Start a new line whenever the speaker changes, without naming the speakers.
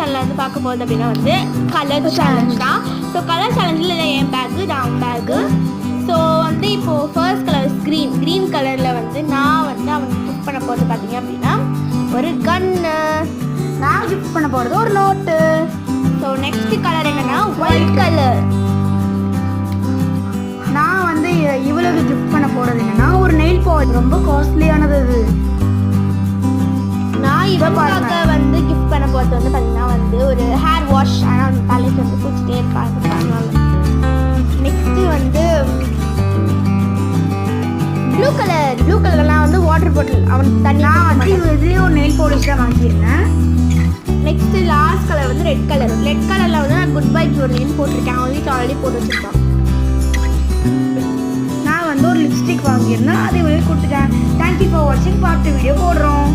சேனலில் வந்து பார்க்க போகுது அப்படின்னா வந்து கலர் சேலஞ்ச் தான். ஸோ கலர் சேலஞ்சில் என் பேக்கு நான் பேக்கு. ஸோ வந்து இப்போது ஃபர்ஸ்ட் கலர் க்ரீன் கலரில் வந்து நான் வந்து அவனுக்கு கிஃப்ட் பண்ண போகிறது பார்த்தீங்க அப்படின்னா ஒரு கன்னு.
நான் கிஃப்ட் பண்ண போகிறது ஒரு நோட்டு.
ஸோ நெக்ஸ்ட் கலர் என்னன்னா ஒயிட் கலர்.
நான் வந்து இவ்வளவு கிஃப்ட் பண்ண போகிறது என்னன்னா ஒரு நெயில் பாலிஷ். ரொம்ப காஸ்ட்லியானது அது.
நான் இவனுக்காக வந்து கிஃப்ட் பண்ண போகிறது வந்து பார்த்தீங்கன்னா வந்து ஒரு ஹேர் வாஷ். ஆனால் அந்த தலைக்கு வந்து குடிச்சிட்டே இருக்காங்க. நெக்ஸ்ட்டு வந்து ப்ளூ கலர்லாம் வந்து வாட்டர் பாட்டில் அவனுக்கு தண்ணி.
நான் வந்து இதுலேயும் ஒரு நெயில் பாலிஷ் தான் வாங்கியிருந்தேன்.
நெக்ஸ்ட்டு லாஸ்ட் கலர் வந்து ரெட் கலரில் வந்து நான் குட் பை ஜோர்னின்னு போட்டிருக்கேன். அவன் வீட்டில் ஆல்ரெடி போட்டு வச்சுருக்கான்.
நான் வந்து ஒரு லிப்ஸ்டிக் வாங்கியிருந்தேன். அதை கொடுத்துட்டேன். தேங்க்யூ ஃபார் வாட்சிங். பார்ட் 2 வீடியோ போடுறோம்.